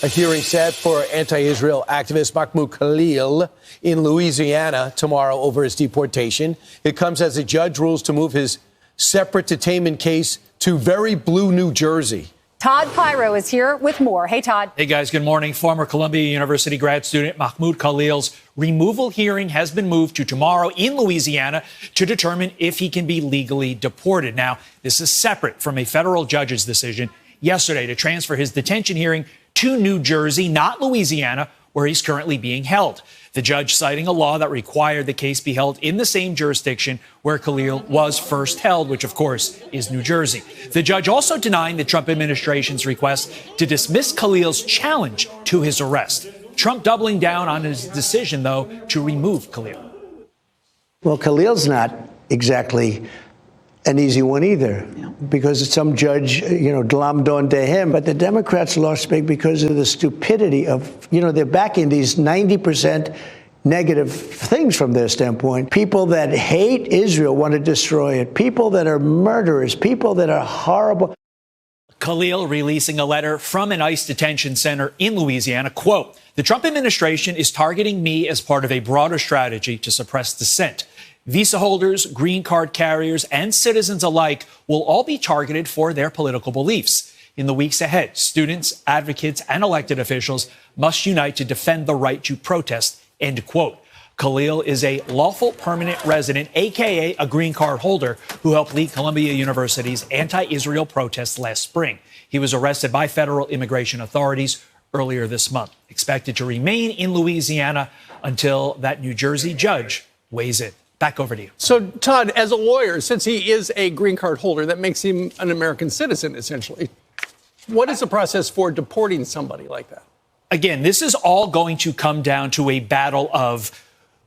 A hearing set for anti-Israel activist Mahmud Khalil in Louisiana tomorrow over his deportation. It comes as a judge rules to move his separate detainment case to very blue New Jersey. Todd Pyro is here with more. Hey, Todd. Hey, guys. Good morning. Former Columbia University grad student Mahmud Khalil's removal hearing has been moved to tomorrow in Louisiana to determine if he can be legally deported. Now, this is separate from a federal judge's decision yesterday to transfer his detention hearing to New Jersey, not Louisiana, where he's currently being held. The judge citing a law that required the case be held in the same jurisdiction where Khalil was first held, which, of course, is New Jersey. The judge also denying the Trump administration's request to dismiss Khalil's challenge to his arrest. Trump doubling down on his decision, though, to remove Khalil. Well, Khalil's not exactly an easy one either, because some judge, glommed onto him. But the Democrats lost big because of the stupidity of, they're backing these 90% negative things from their standpoint. People that hate Israel want to destroy it. People that are murderers. People that are horrible. Khalil releasing a letter from an ICE detention center in Louisiana. Quote, "The Trump administration is targeting me as part of a broader strategy to suppress dissent. Visa holders, green card carriers, and citizens alike will all be targeted for their political beliefs. In the weeks ahead, students, advocates, and elected officials must unite to defend the right to protest," end quote. Khalil is a lawful permanent resident, a.k.a. a green card holder, who helped lead Columbia University's anti-Israel protests last spring. He was arrested by federal immigration authorities earlier this month, expected to remain in Louisiana until that New Jersey judge weighs in. Back over to you. So, Todd, as a lawyer, since he is a green card holder, that makes him an American citizen, essentially. What is the process for deporting somebody like that? Again, this is all going to come down to a battle of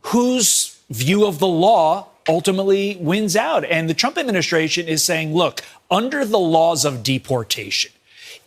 whose view of the law ultimately wins out. And the Trump administration is saying, look, under the laws of deportation,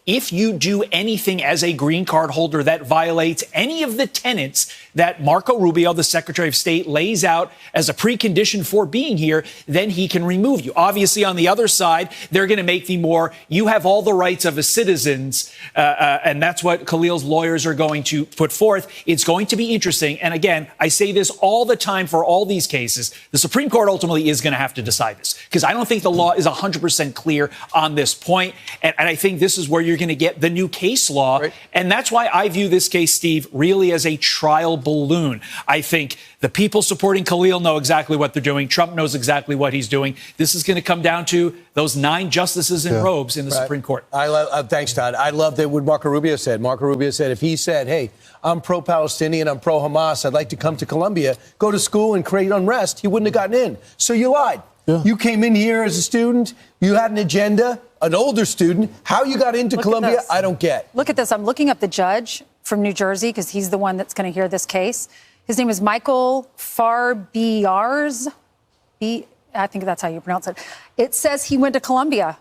if you do anything as a green card holder that violates any of the tenets that Marco Rubio, the Secretary of State, lays out as a precondition for being here, then he can remove you. Obviously, on the other side, they're going to make the more, you have all the rights of a citizens, and that's what Khalil's lawyers are going to put forth. It's going to be interesting. And again, I say this all the time for all these cases. The Supreme Court ultimately is going to have to decide this, because I don't think the law is 100% clear on this point. And I think this is where you're going to get the new case law. Right. And that's why I view this case, Steve, really as a trial balloon. I think the people supporting Khalil know exactly what they're doing. Trump knows exactly what he's doing. This is going to come down to those 9 justices in robes in the Supreme Court. Thanks, Todd. I love that what Marco Rubio said. Marco Rubio said if he said, hey, I'm pro-Palestinian, I'm pro-Hamas, I'd like to come to Columbia, go to school and create unrest, he wouldn't have gotten in. So you lied. Yeah. You came in here as a student. You had an agenda, an older student. How you got into Columbia, I don't get. Look at this. I'm looking up the judge from New Jersey because he's the one that's going to hear this case. His name is Michael Farbiarz. I think that's how you pronounce it. It says he went to Columbia.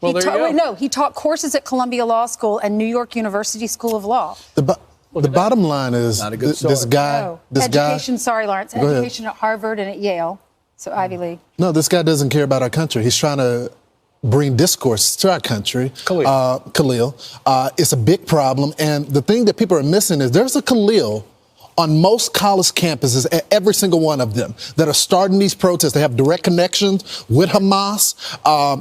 Well, he taught courses at Columbia Law School and New York University School of Law. The bottom line is this guy. Education, sorry, Lawrence. Education at Harvard and at Yale. So Ivy League. No, this guy doesn't care about our country. He's trying to bring discourse to our country. Khalil. It's a big problem. And the thing that people are missing is there's a Khalil on most college campuses, at every single one of them, that are starting these protests. They have direct connections with Hamas.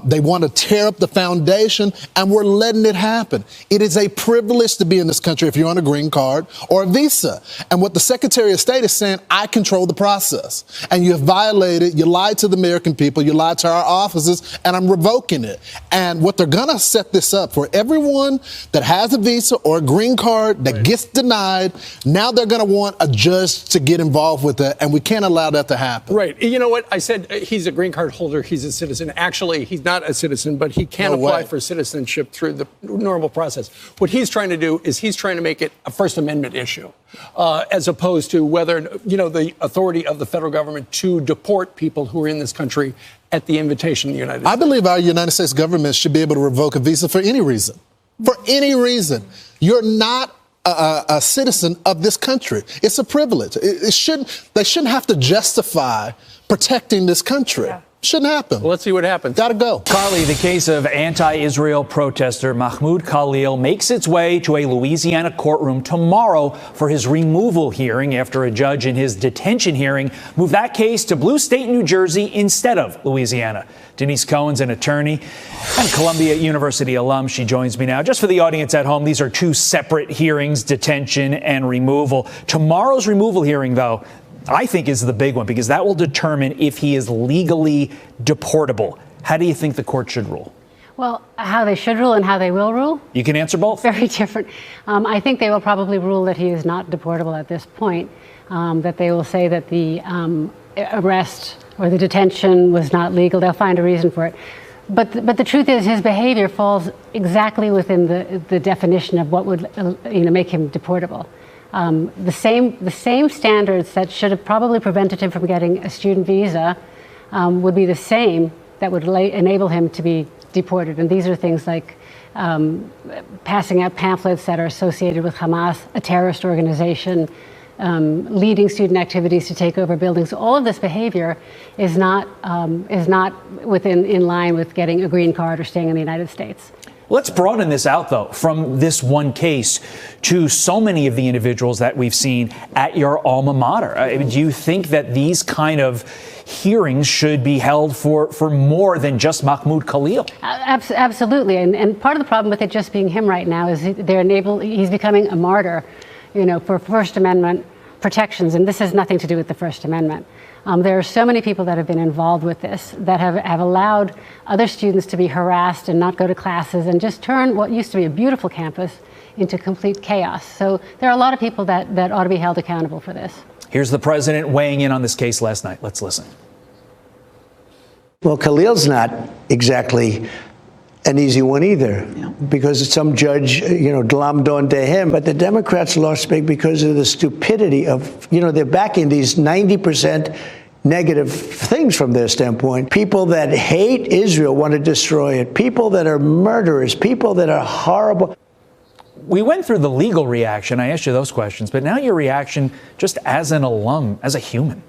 They want to tear up the foundation, and we're letting it happen. It is a privilege to be in this country if you're on a green card or a visa. And what the Secretary of State is saying, I control the process. And you have violated, you lied to the American people, you lied to our offices, and I'm revoking it. And what they're going to set this up for everyone that has a visa or a green card that gets denied, now they're going to want a judge to get involved with that, and we can't allow that to happen. Right. You know what? I said he's a green card holder. He's a citizen. Actually, he's not a citizen, but he can apply for citizenship through the normal process. What he's trying to do is he's trying to make it a First Amendment issue, as opposed to whether, the authority of the federal government to deport people who are in this country at the invitation of the United States. I believe our United States government should be able to revoke a visa for any reason. For any reason. You're not a citizen of this country. It's a privilege. They shouldn't have to justify protecting this country. Shouldn't happen. Well, let's see what happens. Gotta go. Carly, the case of anti-Israel protester Mahmud Khalil makes its way to a Louisiana courtroom tomorrow for his removal hearing after a judge in his detention hearing moved that case to Blue State, New Jersey instead of Louisiana. Denise Cohen's an attorney and Columbia University alum. She joins me now. Just for the audience at home, these are two separate hearings, detention and removal. Tomorrow's removal hearing, though, I think is the big one because that will determine if he is legally deportable. How do you think the court should rule? Well, how they should rule and how they will rule? You can answer both. Very different. I think they will probably rule that he is not deportable at this point, that they will say that the arrest or the detention was not legal. They'll find a reason for it. But the truth is his behavior falls exactly within the definition of what would make him deportable. The same standards that should have probably prevented him from getting a student visa would be the same that would enable him to be deported. And these are things like passing out pamphlets that are associated with Hamas, a terrorist organization, leading student activities to take over buildings. All of this behavior is not in line with getting a green card or staying in the United States. Let's broaden this out, though, from this one case to so many of the individuals that we've seen at your alma mater. Do you think that these kind of hearings should be held for more than just Mahmud Khalil? Absolutely. And part of the problem with it just being him right now is he's becoming a martyr, for First Amendment protections. And this has nothing to do with the First Amendment. There are so many people that have been involved with this that have allowed other students to be harassed and not go to classes and just turn what used to be a beautiful campus into complete chaos. So there are a lot of people that ought to be held accountable for this. Here's the president weighing in on this case last night. Let's listen. Well, Khalil's not exactly an easy one either, because some judge, glommed onto him. But the Democrats lost big because of the stupidity of, they're backing these 90% negative things from their standpoint. People that hate Israel want to destroy it. People that are murderers. People that are horrible. We went through the legal reaction. I asked you those questions, but now your reaction just as an alum, as a human.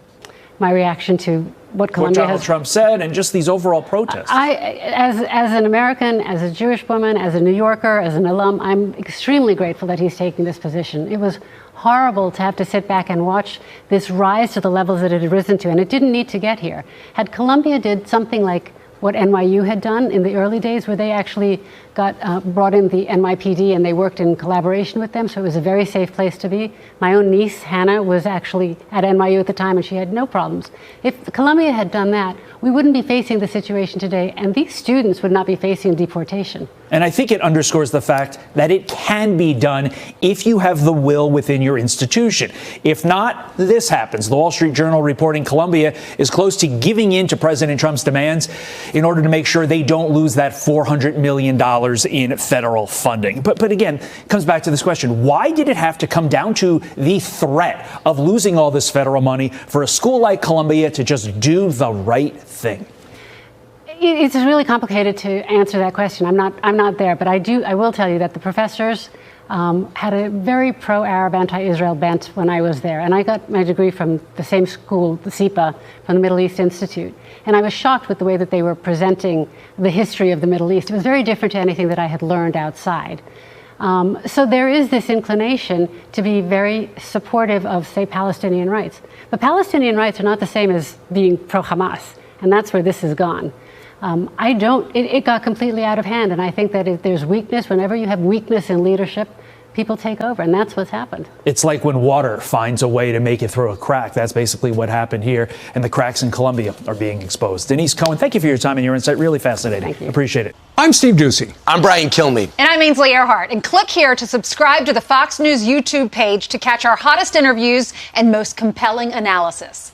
My reaction to what Donald Trump said and just these overall protests. As an American, as a Jewish woman, as a New Yorker, as an alum, I'm extremely grateful that he's taking this position. It was horrible to have to sit back and watch this rise to the levels that it had risen to, and it didn't need to get here. Had Columbia did something like what NYU had done in the early days, where they actually brought in the NYPD and they worked in collaboration with them, so it was a very safe place to be. My own niece, Hannah, was actually at NYU at the time, and she had no problems. If Columbia had done that, we wouldn't be facing the situation today, and these students would not be facing deportation. And I think it underscores the fact that it can be done if you have the will within your institution. If not, this happens. The Wall Street Journal reporting Columbia is close to giving in to President Trump's demands in order to make sure they don't lose that $400 million in federal funding. But again, it comes back to this question. Why did it have to come down to the threat of losing all this federal money for a school like Columbia to just do the right thing? It's really complicated to answer that question. I'm not there, but I will tell you that the professors had a very pro-Arab, anti-Israel bent when I was there. And I got my degree from the same school, the SIPA, from the Middle East Institute. And I was shocked with the way that they were presenting the history of the Middle East. It was very different to anything that I had learned outside. So there is this inclination to be very supportive of, say, Palestinian rights. But Palestinian rights are not the same as being pro-Hamas. And that's where this has gone. It got completely out of hand. And I think that if there's weakness, whenever you have weakness in leadership, people take over. And that's what's happened. It's like when water finds a way to make it through a crack. That's basically what happened here. And the cracks in Columbia are being exposed. Denise Cohen, thank you for your time and your insight. Really fascinating. Thank you. Appreciate it. I'm Steve Ducey. I'm Brian Kilmeade. And I'm Ainsley Earhart. And click here to subscribe to the Fox News YouTube page to catch our hottest interviews and most compelling analysis.